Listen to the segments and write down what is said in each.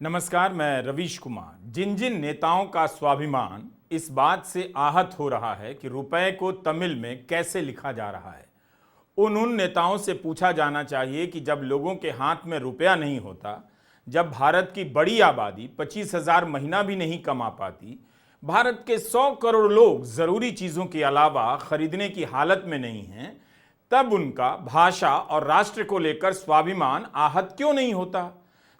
नमस्कार, मैं रवीश कुमार। जिन जिन नेताओं का स्वाभिमान इस बात से आहत हो रहा है कि रुपए को तमिल में कैसे लिखा जा रहा है, उन नेताओं से पूछा जाना चाहिए कि जब लोगों के हाथ में रुपया नहीं होता, जब भारत की बड़ी आबादी 25,000 महीना भी नहीं कमा पाती, भारत के 100 करोड़ लोग जरूरी चीजों के अलावा खरीदने की हालत में नहीं हैं, तब उनका भाषा और राष्ट्र को लेकर स्वाभिमान आहत क्यों नहीं होता?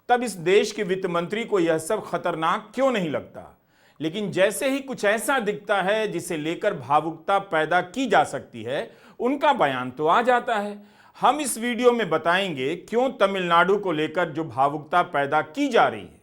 तब इस देश के वित्त मंत्री को यह सब खतरनाक क्यों नहीं लगता? लेकिन जैसे ही कुछ ऐसा दिखता है जिसे लेकर भावुकता पैदा की जा सकती है, उनका बयान तो आ जाता है। हम इस वीडियो में बताएंगे क्यों तमिलनाडु को लेकर जो भावुकता पैदा की जा रही है।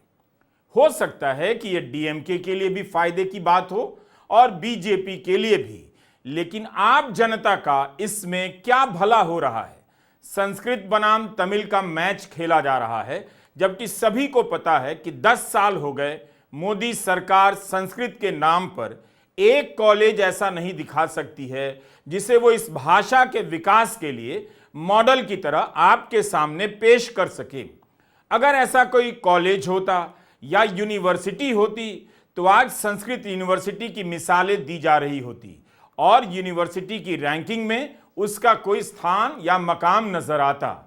हो सकता है कि यह डीएमके के लिए भी फायदे की बात हो और बीजेपी के लिए भी, लेकिन आम जनता का इसमें क्या भला हो रहा है? संस्कृत बनाम तमिल का मैच खेला जा रहा है, जबकि सभी को पता है कि 10 साल हो गए मोदी सरकार संस्कृत के नाम पर एक कॉलेज ऐसा नहीं दिखा सकती है जिसे वो इस भाषा के विकास के लिए मॉडल की तरह आपके सामने पेश कर सके। अगर ऐसा कोई कॉलेज होता या यूनिवर्सिटी होती तो आज संस्कृत यूनिवर्सिटी की मिसालें दी जा रही होती और यूनिवर्सिटी की रैंकिंग में उसका कोई स्थान या मकाम नजर आता।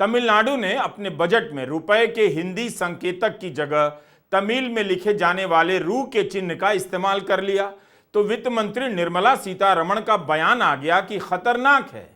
तमिलनाडु ने अपने बजट में रुपए के हिंदी संकेतक की जगह तमिल में लिखे जाने वाले रू के चिन्ह का इस्तेमाल कर लिया तो वित्त मंत्री निर्मला सीतारमण का बयान आ गया कि खतरनाक है।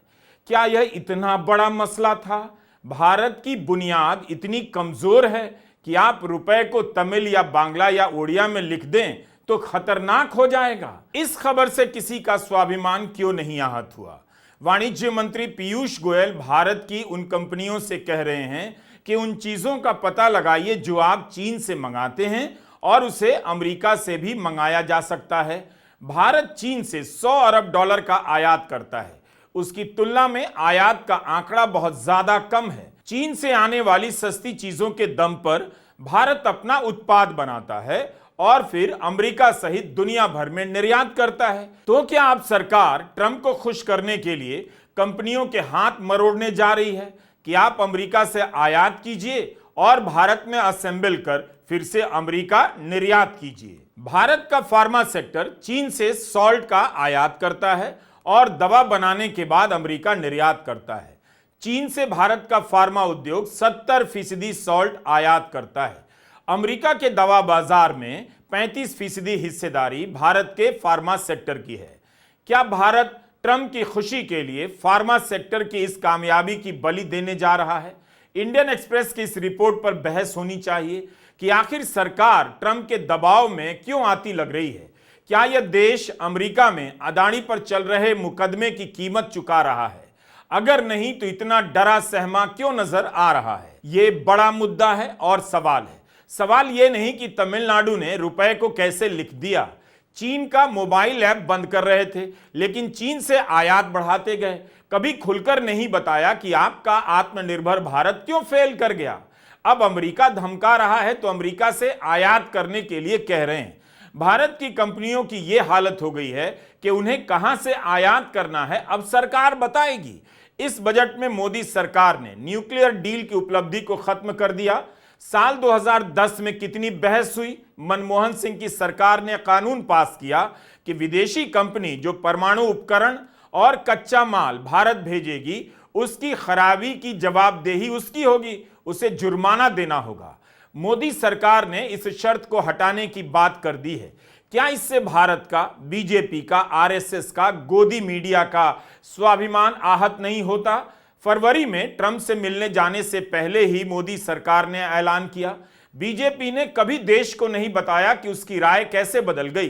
क्या यह इतना बड़ा मसला था? भारत की बुनियाद इतनी कमजोर है कि आप रुपए को तमिल या बांग्ला या ओडिया में लिख दें तो खतरनाक हो जाएगा। इस खबर से किसी का स्वाभिमान क्यों नहीं आहत हुआ? वाणिज्य मंत्री पीयूष गोयल भारत की उन कंपनियों से कह रहे हैं कि उन चीजों का पता लगाइए जो आप चीन से मंगाते हैं और उसे अमेरिका से भी मंगाया जा सकता है। भारत चीन से 100 अरब डॉलर का आयात करता है, उसकी तुलना में आयात का आंकड़ा बहुत ज्यादा कम है। चीन से आने वाली सस्ती चीजों के दम पर भारत अपना उत्पाद बनाता है और फिर अमेरिका सहित दुनिया भर में निर्यात करता है। तो क्या आप सरकार ट्रंप को खुश करने के लिए कंपनियों के हाथ मरोड़ने जा रही है कि आप अमेरिका से आयात कीजिए और भारत में असेंबल कर फिर से अमेरिका निर्यात कीजिए? भारत का फार्मा सेक्टर चीन से सॉल्ट का आयात करता है और दवा बनाने के बाद अमेरिका निर्यात करता है। चीन से भारत का फार्मा उद्योग 70% सॉल्ट आयात करता है। अमेरिका के दवा बाजार में 35% हिस्सेदारी भारत के फार्मा सेक्टर की है। क्या भारत ट्रंप की खुशी के लिए फार्मा सेक्टर की इस कामयाबी की बलि देने जा रहा है? इंडियन एक्सप्रेस की इस रिपोर्ट पर बहस होनी चाहिए कि आखिर सरकार ट्रंप के दबाव में क्यों आती लग रही है। क्या यह देश अमेरिका में अदानी पर चल रहे मुकदमे की कीमत चुका रहा है? अगर नहीं तो इतना डरा सहमा क्यों नजर आ रहा है? यह बड़ा मुद्दा है और सवाल है। सवाल यह नहीं कि तमिलनाडु ने रुपए को कैसे लिख दिया। चीन का मोबाइल ऐप बंद कर रहे थे लेकिन चीन से आयात बढ़ाते गए। कभी खुलकर नहीं बताया कि आपका आत्मनिर्भर भारत क्यों फेल कर गया। अब अमेरिका धमका रहा है तो अमेरिका से आयात करने के लिए कह रहे हैं। भारत की कंपनियों की यह हालत हो गई है कि उन्हें कहां से आयात करना है अब सरकार बताएगी। इस बजट में मोदी सरकार ने न्यूक्लियर डील की उपलब्धि को खत्म कर दिया। साल 2010 में कितनी बहस हुई। मनमोहन सिंह की सरकार ने कानून पास किया कि विदेशी कंपनी जो परमाणु उपकरण और कच्चा माल भारत भेजेगी उसकी खराबी की जवाबदेही उसकी होगी, उसे जुर्माना देना होगा। मोदी सरकार ने इस शर्त को हटाने की बात कर दी है। क्या इससे भारत का, बीजेपी का, आरएसएस का, गोदी मीडिया का स्वाभिमान आहत नहीं होता? फरवरी में ट्रंप से मिलने जाने से पहले ही मोदी सरकार ने ऐलान किया। बीजेपी ने कभी देश को नहीं बताया कि उसकी राय कैसे बदल गई।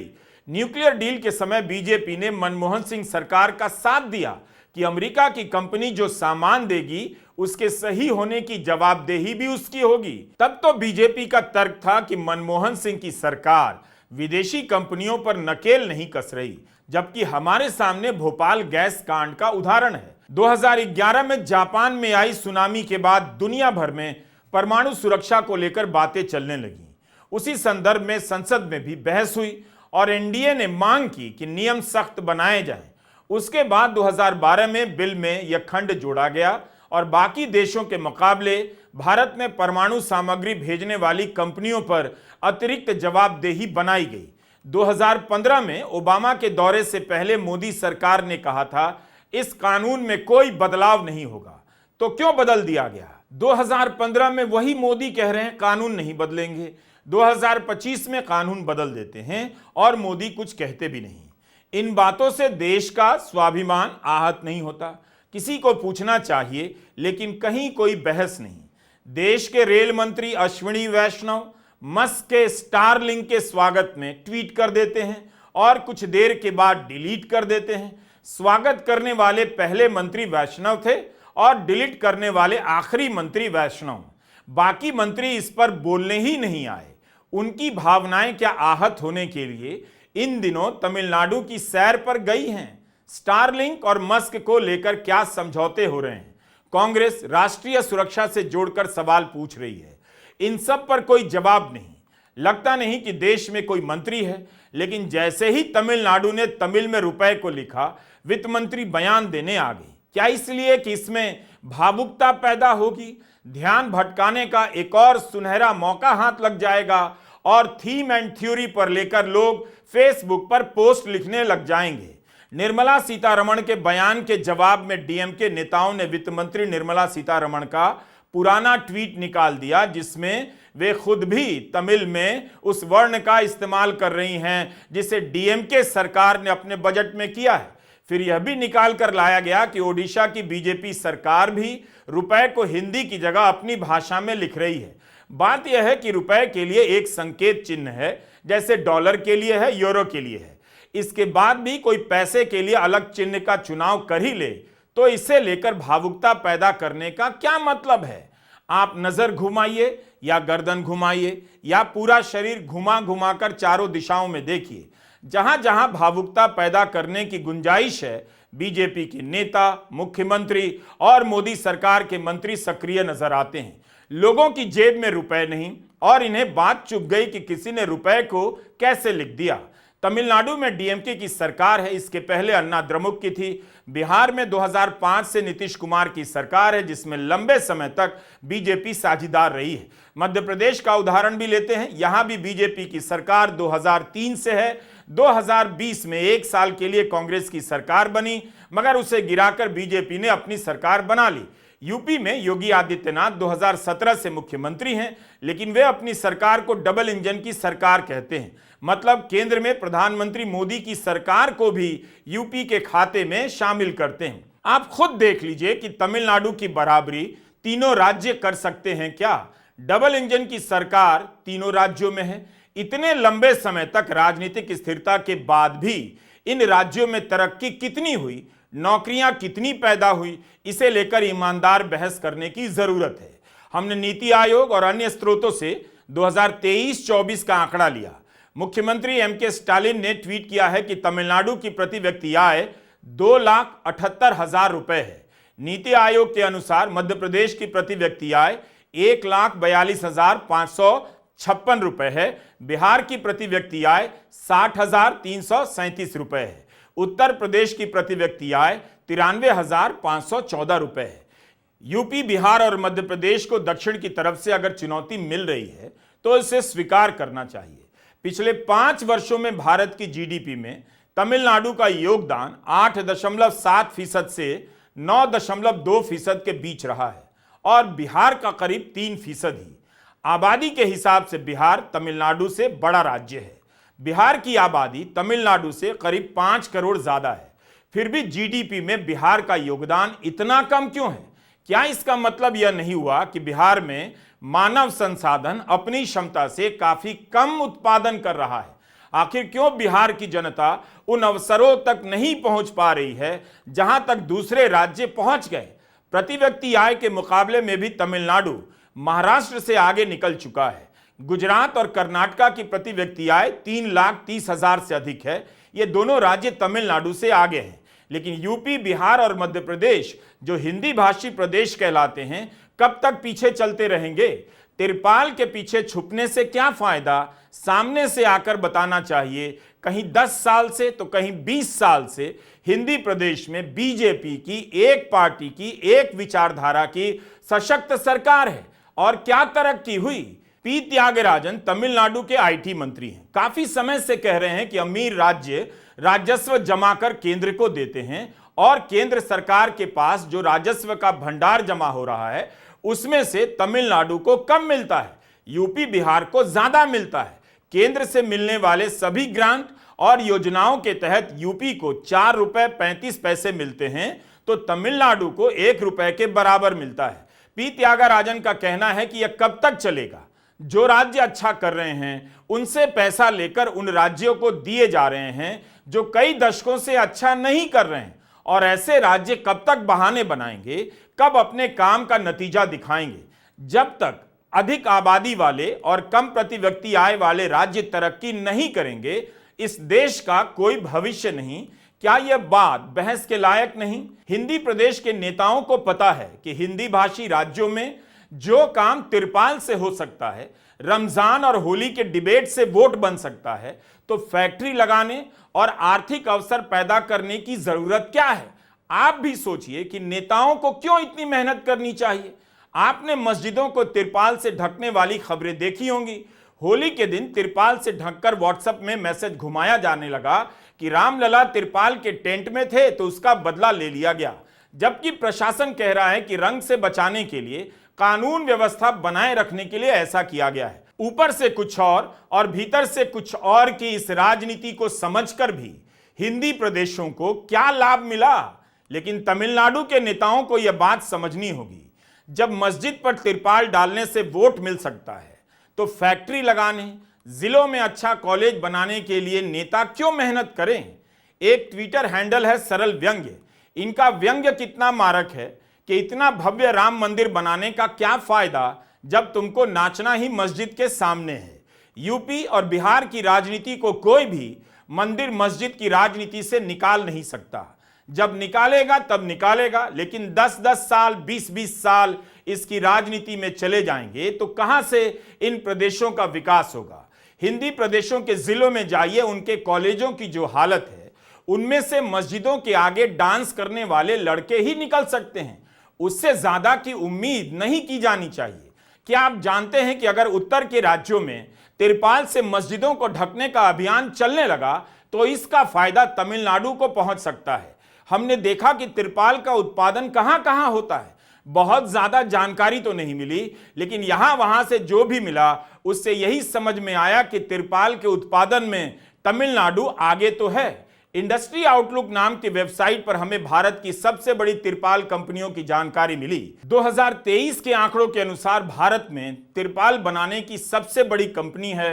न्यूक्लियर डील के समय बीजेपी ने मनमोहन सिंह सरकार का साथ दिया कि अमेरिका की कंपनी जो सामान देगी उसके सही होने की जवाबदेही भी उसकी होगी। तब तो बीजेपी का तर्क था कि मनमोहन सिंह की सरकार विदेशी कंपनियों पर नकेल नहीं कस रही, जबकि हमारे सामने भोपाल गैस कांड का उदाहरण है। 2011 में जापान में आई सुनामी के बाद दुनिया भर में परमाणु सुरक्षा को लेकर बातें चलने लगी। उसी संदर्भ में संसद में भी बहस हुई और एनडीए ने मांग की कि नियम सख्त बनाए जाएं। उसके बाद 2012 में बिल में यह खंड जोड़ा गया और बाकी देशों के मुकाबले भारत में परमाणु सामग्री भेजने वाली कंपनियों पर अतिरिक्त जवाबदेही बनाई गई। 2015 में ओबामा के दौरे से पहले मोदी सरकार ने कहा था इस कानून में कोई बदलाव नहीं होगा, तो क्यों बदल दिया गया? 2015 में वही मोदी कह रहे हैं कानून नहीं बदलेंगे, 2025 में कानून बदल देते हैं और मोदी कुछ कहते भी नहीं। इन बातों से देश का स्वाभिमान आहत नहीं होता? किसी को पूछना चाहिए, लेकिन कहीं कोई बहस नहीं। देश के रेल मंत्री अश्विनी वैष्णव मस्क के स्टारलिंक के स्वागत में ट्वीट कर देते हैं और कुछ देर के बाद डिलीट कर देते हैं। स्वागत करने वाले पहले मंत्री वैष्णव थे और डिलीट करने वाले आखिरी मंत्री वैष्णव। बाकी मंत्री इस पर बोलने ही नहीं आए। उनकी भावनाएं क्या आहत होने के लिए इन दिनों तमिलनाडु की सैर पर गई हैं? स्टारलिंक और मस्क को लेकर क्या समझौते हो रहे हैं? कांग्रेस राष्ट्रीय सुरक्षा से जोड़कर सवाल पूछ रही है। इन सब पर कोई जवाब नहीं। लगता नहीं कि देश में कोई मंत्री है, लेकिन जैसे ही तमिलनाडु ने तमिल में रुपए को लिखा, वित्त मंत्री बयान देने आ गई। क्या इसलिए कि इसमें भावुकता पैदा होगी, ध्यान भटकाने का एक और सुनहरा मौका हाथ लग जाएगा और थीम एंड थ्योरी पर लेकर लोग फेसबुक पर पोस्ट लिखने लग जाएंगे। निर्मला सीतारमण के बयान के जवाब में डीएमके नेताओं ने वित्त मंत्री निर्मला सीतारमण का पुराना ट्वीट निकाल दिया, जिसमें वे खुद भी तमिल में उस वर्ण का इस्तेमाल कर रही हैं जिसे डीएमके सरकार ने अपने बजट में किया है। फिर यह भी निकाल कर लाया गया कि ओडिशा की बीजेपी सरकार भी रुपए को हिंदी की जगह अपनी भाषा में लिख रही है। बात यह है कि रुपए के लिए एक संकेत चिन्ह है, जैसे डॉलर के लिए है, यूरो के लिए है। इसके बाद भी कोई पैसे के लिए अलग चिन्ह का चुनाव कर ही ले, तो इसे लेकर भावुकता पैदा करने का क्या मतलब है? आप नजर घुमाइए या गर्दन घुमाइए या पूरा शरीर घुमा घुमा कर चारों दिशाओं में देखिए, जहां जहां भावुकता पैदा करने की गुंजाइश है, बीजेपी के नेता, मुख्यमंत्री और मोदी सरकार के मंत्री सक्रिय नजर आते हैं। लोगों की जेब में रुपए नहीं और इन्हें बात चुभ गई कि किसी ने रुपए को कैसे लिख दिया। तमिलनाडु में डीएमके की सरकार है, इसके पहले अन्ना द्रमुक की थी। बिहार में 2005 से नीतीश कुमार की सरकार है, जिसमें लंबे समय तक बीजेपी साझीदार रही है। मध्य प्रदेश का उदाहरण भी लेते हैं, यहां भी बीजेपी की सरकार 2003 से है। 2020 में एक साल के लिए कांग्रेस की सरकार बनी, मगर उसे गिराकर बीजेपी ने अपनी सरकार बना ली। यूपी में योगी आदित्यनाथ 2017 से मुख्यमंत्री हैं, लेकिन वे अपनी सरकार को डबल इंजन की सरकार कहते हैं। मतलब केंद्र में प्रधानमंत्री मोदी की सरकार को भी यूपी के खाते में शामिल करते हैं। आप खुद देख लीजिए कि तमिलनाडु की बराबरी तीनों राज्य कर सकते हैं क्या? डबल इंजन की सरकार तीनों राज्यों में है। इतने लंबे समय तक राजनीतिक स्थिरता के बाद भी इन राज्यों में तरक्की कितनी हुई, नौकरियां कितनी पैदा हुई, इसे लेकर ईमानदार बहस करने की जरूरत है। हमने नीति आयोग और अन्य स्रोतों से 2023-24 का आंकड़ा लिया। मुख्यमंत्री एमके स्टालिन ने ट्वीट किया है कि तमिलनाडु की प्रति व्यक्ति आय 2,78,000 रुपए है। नीति आयोग के अनुसार मध्य प्रदेश की प्रति व्यक्ति आय 1,42,556 रुपए है। बिहार की प्रति व्यक्ति आय 60,337 रुपए है। उत्तर प्रदेश की प्रति व्यक्ति आय 93,514 रुपए है। यूपी, बिहार और मध्य प्रदेश को दक्षिण की तरफ से अगर चुनौती मिल रही है तो इसे स्वीकार करना चाहिए। पिछले 5 वर्षों में भारत की जीडीपी में तमिलनाडु का योगदान 8.7% से 9.2% के बीच रहा है और बिहार का करीब 3% ही। आबादी के हिसाब से बिहार तमिलनाडु से बड़ा राज्य है। बिहार की आबादी तमिलनाडु से करीब 5 करोड़ ज्यादा है। फिर भी जीडीपी में बिहार का योगदान इतना कम क्यों है? क्या इसका मतलब यह नहीं हुआ कि बिहार में मानव संसाधन अपनी क्षमता से काफी कम उत्पादन कर रहा है? आखिर क्यों बिहार की जनता उन अवसरों तक नहीं पहुंच पा रही है जहां तक दूसरे राज्य पहुंच गए? प्रति व्यक्ति आय के मुकाबले में भी तमिलनाडु महाराष्ट्र से आगे निकल चुका है। गुजरात और कर्नाटक की प्रति व्यक्ति आय 3,30,000 से अधिक है। ये दोनों राज्य तमिलनाडु से आगे हैं। लेकिन यूपी, बिहार और मध्य प्रदेश, जो हिंदी भाषी प्रदेश कहलाते हैं, कब तक पीछे चलते रहेंगे? तिरपाल के पीछे छुपने से क्या फायदा? सामने से आकर बताना चाहिए। कहीं 10 साल से तो कहीं 20 साल से हिंदी प्रदेश में बीजेपी की एक पार्टी की, एक विचारधारा की सशक्त सरकार है और क्या तरक्की हुई। पी त्यागराजन तमिलनाडु के आईटी मंत्री हैं। काफी समय से कह रहे हैं कि अमीर राज्य राजस्व जमा कर केंद्र को देते हैं और केंद्र सरकार के पास जो राजस्व का भंडार जमा हो रहा है उसमें से तमिलनाडु को कम मिलता है, यूपी बिहार को ज्यादा मिलता है। केंद्र से मिलने वाले सभी ग्रांट और योजनाओं के तहत यूपी को 4 रुपए 35 पैसे मिलते हैं तो तमिलनाडु को 1 रुपए के बराबर मिलता है। पी त्यागराजन का कहना है कि यह कब तक चलेगा। जो राज्य अच्छा कर रहे हैं उनसे पैसा लेकर उन राज्यों को दिए जा रहे हैं जो कई दशकों से अच्छा नहीं कर रहे हैं, और ऐसे राज्य कब तक बहाने बनाएंगे, कब अपने काम का नतीजा दिखाएंगे। जब तक अधिक आबादी वाले और कम प्रति व्यक्ति आय वाले राज्य तरक्की नहीं करेंगे इस देश का कोई भविष्य नहीं। क्या यह बात बहस के लायक नहीं? हिंदी प्रदेश के नेताओं को पता है कि हिंदी भाषी राज्यों में जो काम तिरपाल से हो सकता है, रमजान और होली के डिबेट से वोट बन सकता है, तो फैक्ट्री लगाने और आर्थिक अवसर पैदा करने की जरूरत क्या है? आप भी सोचिए कि नेताओं को क्यों इतनी मेहनत करनी चाहिए। आपने मस्जिदों को तिरपाल से ढकने वाली खबरें देखी होंगी। होली के दिन तिरपाल से ढककर व्हाट्सएप में मैसेज घुमाया जाने लगा कि रामलला तिरपाल के टेंट में थे तो उसका बदला ले लिया गया, जबकि प्रशासन कह रहा है कि रंग से बचाने के लिए, कानून व्यवस्था बनाए रखने के लिए ऐसा किया गया है। ऊपर से कुछ और भीतर से कुछ और की इस राजनीति को समझकर भी हिंदी प्रदेशों को क्या लाभ मिला। लेकिन तमिलनाडु के नेताओं को यह बात समझनी होगी, जब मस्जिद पर तिरपाल डालने से वोट मिल सकता है तो फैक्ट्री लगाने, जिलों में अच्छा कॉलेज बनाने के लिए नेता क्यों मेहनत करें। एक ट्विटर हैंडल है सरल व्यंग्य। इनका व्यंग्य कितना मारक है कि इतना भव्य राम मंदिर बनाने का क्या फायदा जब तुमको नाचना ही मस्जिद के सामने है। यूपी और बिहार की राजनीति को कोई भी मंदिर मस्जिद की राजनीति से निकाल नहीं सकता। जब निकालेगा तब निकालेगा, लेकिन 10-10 साल 20-20 साल इसकी राजनीति में चले जाएंगे तो कहां से इन प्रदेशों का विकास होगा। हिंदी प्रदेशों के जिलों में जाइए, उनके कॉलेजों की जो हालत है, उनमें से मस्जिदों के आगे डांस करने वाले लड़के ही निकल सकते हैं, उससे ज्यादा की उम्मीद नहीं की जानी चाहिए। क्या आप जानते हैं कि अगर उत्तर के राज्यों में तिरपाल से मस्जिदों को ढकने का अभियान चलने लगा तो इसका फायदा तमिलनाडु को पहुंच सकता है। हमने देखा कि तिरपाल का उत्पादन कहां कहां होता है। बहुत ज्यादा जानकारी तो नहीं मिली, लेकिन यहां वहां से जो भी मिला उससे यही समझ में आया कि तिरपाल के उत्पादन में तमिलनाडु आगे तो है। इंडस्ट्री आउटलुक नाम की वेबसाइट पर हमें भारत की सबसे बड़ी तिरपाल कंपनियों की जानकारी मिली। 2023 के आंकड़ों के अनुसार भारत में तिरपाल बनाने की सबसे बड़ी कंपनी है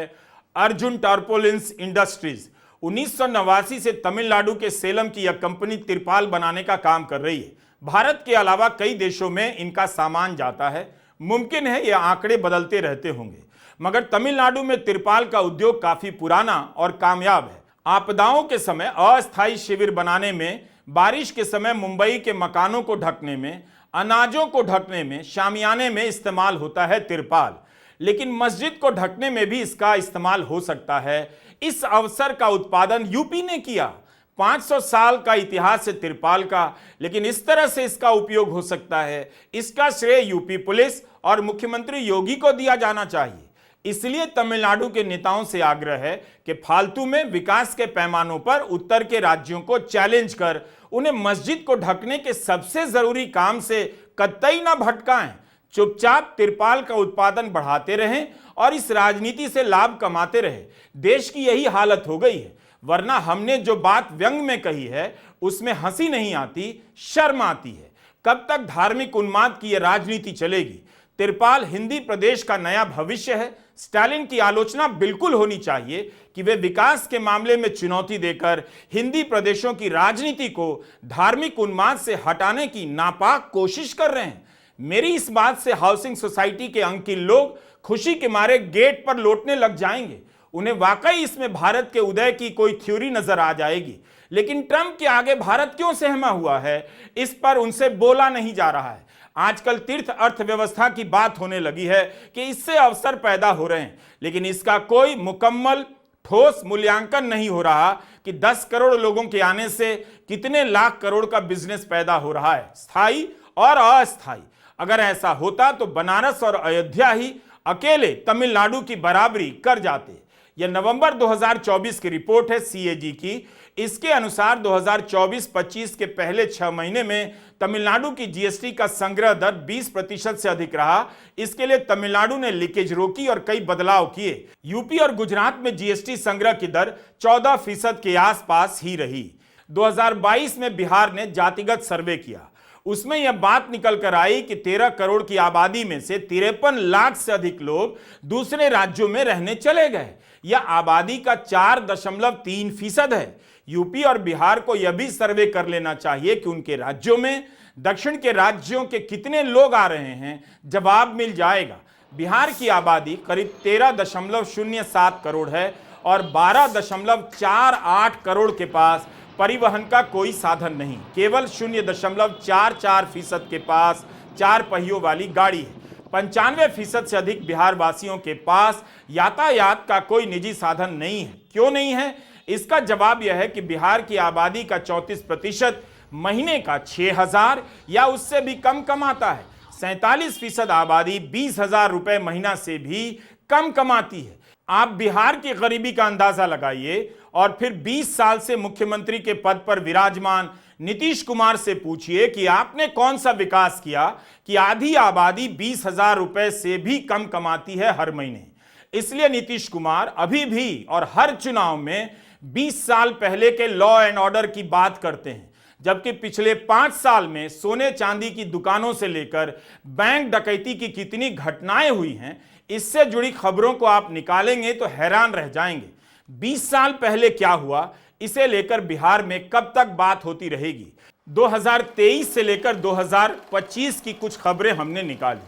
अर्जुन टारपोलिन्स इंडस्ट्रीज। 1989 से तमिलनाडु के सेलम की यह कंपनी तिरपाल बनाने का काम कर रही है। भारत के अलावा कई देशों में इनका सामान जाता है। मुमकिन है यह आंकड़े बदलते रहते होंगे, मगर तमिलनाडु में तिरपाल का उद्योग काफी पुराना और कामयाब है। आपदाओं के समय अस्थायी शिविर बनाने में, बारिश के समय मुंबई के मकानों को ढकने में, अनाजों को ढकने में, शामियाने में इस्तेमाल होता है तिरपाल। लेकिन मस्जिद को ढकने में भी इसका इस्तेमाल हो सकता है। इस अवसर का उत्पादन यूपी ने किया। 500 साल का इतिहास है तिरपाल का, लेकिन इस तरह से इसका उपयोग हो सकता है, इसका श्रेय यूपी पुलिस और मुख्यमंत्री योगी को दिया जाना चाहिए। इसलिए तमिलनाडु के नेताओं से आग्रह है कि फालतू में विकास के पैमानों पर उत्तर के राज्यों को चैलेंज कर उन्हें मस्जिद को ढकने के सबसे जरूरी काम से कतई न भटकाएं। चुपचाप तिरपाल का उत्पादन बढ़ाते रहें और इस राजनीति से लाभ कमाते रहे। देश की यही हालत हो गई है, वरना हमने जो बात व्यंग में कही है उसमें हंसी नहीं आती, शर्म आती है। कब तक धार्मिक उन्माद की यह राजनीति चलेगी? तिरपाल हिंदी प्रदेश का नया भविष्य है। स्टालिन की आलोचना बिल्कुल होनी चाहिए कि वे विकास के मामले में चुनौती देकर हिंदी प्रदेशों की राजनीति को धार्मिक उन्माद से हटाने की नापाक कोशिश कर रहे हैं। मेरी इस बात से हाउसिंग सोसाइटी के अंकिल लोग खुशी के मारे गेट पर लौटने लग जाएंगे। उन्हें वाकई इसमें भारत के उदय की कोई थ्योरी नजर आ जाएगी। लेकिन ट्रंप के आगे भारत क्यों सहमा हुआ है, इस पर उनसे बोला नहीं जा रहा है। आजकल तीर्थ अर्थव्यवस्था की बात होने लगी है कि इससे अवसर पैदा हो रहे हैं, लेकिन इसका कोई मुकम्मल ठोस मूल्यांकन नहीं हो रहा कि 10 करोड़ लोगों के आने से कितने लाख करोड़ का बिजनेस पैदा हो रहा है, स्थायी और अस्थायी। अगर ऐसा होता तो बनारस और अयोध्या ही अकेले तमिलनाडु की बराबरी कर जाते। यह नवंबर 2024 की रिपोर्ट है सीएजी की। इसके अनुसार 2024-25 के पहले 6 महीने में तमिलनाडु की जीएसटी का संग्रह दर 20% से अधिक रहा। इसके लिए तमिलनाडु ने लीकेज रोकी और कई बदलाव किए। यूपी और गुजरात में जीएसटी संग्रह की दर 14% के आसपास ही रही। 2022 में बिहार ने जातिगत सर्वे किया। उसमें यह बात निकल कर आई कि 13 करोड़ की आबादी में से 53 लाख से अधिक लोग दूसरे राज्यों में रहने चले गए। यह आबादी का 4.3% है। यूपी और बिहार को यह भी सर्वे कर लेना चाहिए कि उनके राज्यों में दक्षिण के राज्यों के कितने लोग आ रहे हैं, जवाब मिल जाएगा। बिहार की आबादी करीब 13.07 करोड़ है और 12.48 करोड़ के पास परिवहन का कोई साधन नहीं। केवल 0.44% के पास 4 पहियों वाली गाड़ी है। 95% से अधिक बिहार वासियों के पास यातायात का कोई निजी साधन नहीं है। क्यों नहीं है? इसका जवाब यह है कि बिहार की आबादी का 34% महीने का 6,000 या उससे भी कम कमाता है। 47% आबादी 20,000 रुपए महीना से भी कम कमाती है। आप बिहार की गरीबी का अंदाजा लगाइए और फिर 20 साल से मुख्यमंत्री के पद पर विराजमान नीतीश कुमार से पूछिए कि आपने कौन सा विकास किया कि आधी आबादी 20,000 रुपए से भी कम कमाती है हर महीने। इसलिए नीतीश कुमार अभी भी और हर चुनाव में 20 साल पहले के लॉ एंड ऑर्डर की बात करते हैं, जबकि पिछले 5 साल में सोने चांदी की दुकानों से लेकर बैंक डकैती की कितनी घटनाएं हुई हैं, इससे जुड़ी खबरों को आप निकालेंगे तो हैरान रह जाएंगे। 20 साल पहले क्या हुआ, इसे लेकर बिहार में कब तक बात होती रहेगी। 2023 से लेकर 2025 की कुछ खबरें हमने निकाली।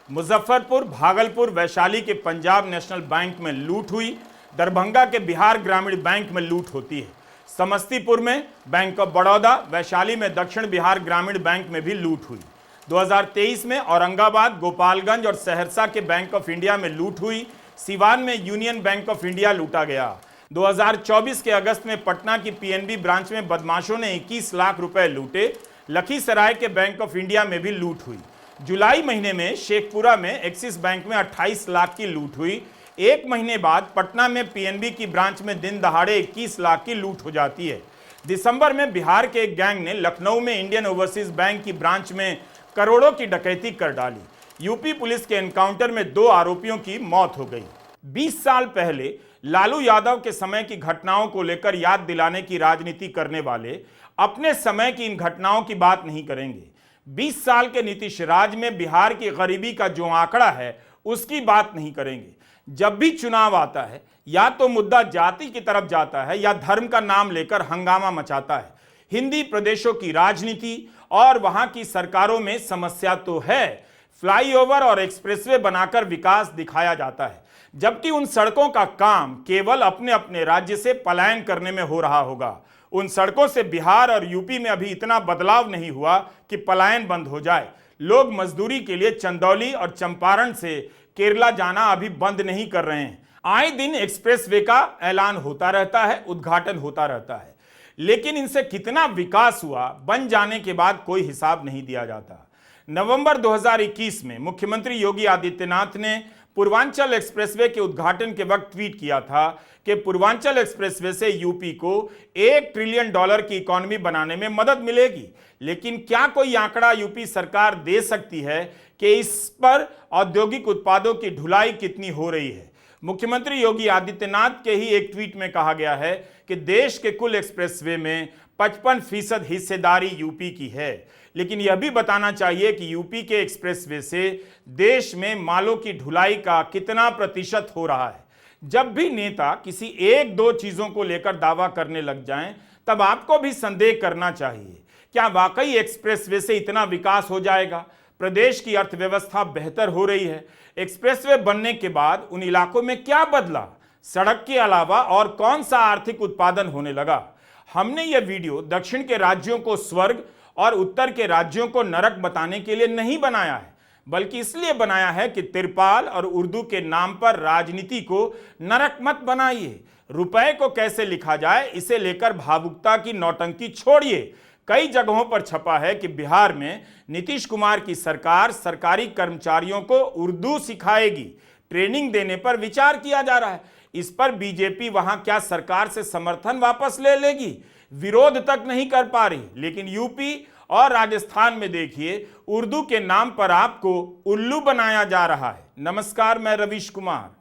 मुजफ्फरपुर, भागलपुर, वैशाली के पंजाब नेशनल बैंक में लूट हुई। दरभंगा के बिहार ग्रामीण बैंक में लूट होती है। समस्तीपुर में बैंक ऑफ बड़ौदा, वैशाली में दक्षिण बिहार ग्रामीण बैंक में भी लूट हुई। 2023 में औरंगाबाद, गोपालगंज और सहरसा के बैंक ऑफ इंडिया में लूट हुई। सिवान में यूनियन बैंक ऑफ इंडिया लूटा गया। 2024 के अगस्त में पटना की पीएनबी ब्रांच में बदमाशों ने 21 लाख रुपए लूटे। लखीसराय के बैंक ऑफ इंडिया में भी लूट हुई। जुलाई महीने में शेखपुरा में एक्सिस बैंक में 28 लाख की लूट हुई। एक महीने बाद पटना में पीएनबी की ब्रांच में दिन दहाड़े 21 लाख की लूट हो जाती है। दिसंबर में बिहार के एक गैंग ने लखनऊ में इंडियन ओवरसीज बैंक की ब्रांच में करोड़ों की डकैती कर डाली। यूपी पुलिस के एनकाउंटर में 2 आरोपियों की मौत हो गई। 20 साल पहले लालू यादव के समय की घटनाओं को लेकर याद दिलाने की राजनीति करने वाले अपने समय की इन घटनाओं की बात नहीं करेंगे। 20 साल के नीतीश राज में बिहार की गरीबी का जो आंकड़ा है उसकी बात नहीं करेंगे। जब भी चुनाव आता है या तो मुद्दा जाति की तरफ जाता है या धर्म का नाम लेकर हंगामा मचाता है। हिंदी प्रदेशों की राजनीति और वहां की सरकारों में समस्या तो है। फ्लाईओवर और एक्सप्रेसवे बनाकर विकास दिखाया जाता है, जबकि उन सड़कों का काम केवल अपने अपने राज्य से पलायन करने में हो रहा होगा। उन सड़कों से बिहार और यूपी में अभी इतना बदलाव नहीं हुआ कि पलायन बंद हो जाए। लोग मजदूरी के लिए चंदौली और चंपारण से केरला जाना अभी बंद नहीं कर रहे हैं। आए दिन एक्सप्रेसवे का ऐलान होता रहता है, उद्घाटन होता रहता है, लेकिन इनसे कितना विकास हुआ बन जाने के बाद कोई हिसाब नहीं दिया जाता। नवंबर 2021 में मुख्यमंत्री योगी आदित्यनाथ ने पूर्वांचल एक्सप्रेसवे के उद्घाटन के वक्त ट्वीट किया था कि पूर्वांचल एक्सप्रेसवे से यूपी को $1 ट्रिलियन की इकोनॉमी बनाने में मदद मिलेगी। लेकिन क्या कोई आंकड़ा यूपी सरकार दे सकती है कि इस पर औद्योगिक उत्पादों की ढुलाई कितनी हो रही है? मुख्यमंत्री योगी आदित्यनाथ के ही एक ट्वीट में कहा गया है कि देश के कुल एक्सप्रेसवे में 55% हिस्सेदारी यूपी की है। लेकिन यह भी बताना चाहिए कि यूपी के एक्सप्रेसवे से देश में मालों की ढुलाई का कितना प्रतिशत हो रहा है। जब भी नेता किसी 1-2 चीजों को लेकर दावा करने लग जाएं, तब आपको भी संदेह करना चाहिए, क्या वाकई एक्सप्रेसवे से इतना विकास हो जाएगा? प्रदेश की अर्थव्यवस्था बेहतर हो रही है। एक्सप्रेसवे बनने के बाद उन इलाकों में क्या बदला? सड़क के अलावा और कौन सा आर्थिक उत्पादन होने लगा? हमने यह वीडियो दक्षिण के राज्यों को स्वर्ग और उत्तर के राज्यों को नरक बताने के लिए नहीं बनाया है, बल्कि इसलिए बनाया है कि तिरपाल और उर्दू के नाम पर राजनीति को नरक मत बनाइए। रुपए को कैसे लिखा जाए इसे लेकर भावुकता की नौटंकी छोड़िए। कई जगहों पर छपा है कि बिहार में नीतीश कुमार की सरकार सरकारी कर्मचारियों को उर्दू सिखाएगी, ट्रेनिंग देने पर विचार किया जा रहा है। इस पर बीजेपी वहां क्या सरकार से समर्थन वापस ले लेगी? विरोध तक नहीं कर पा रही। लेकिन यूपी और राजस्थान में देखिए, उर्दू के नाम पर आपको उल्लू बनाया जा रहा है। नमस्कार, मैं रवीश कुमार।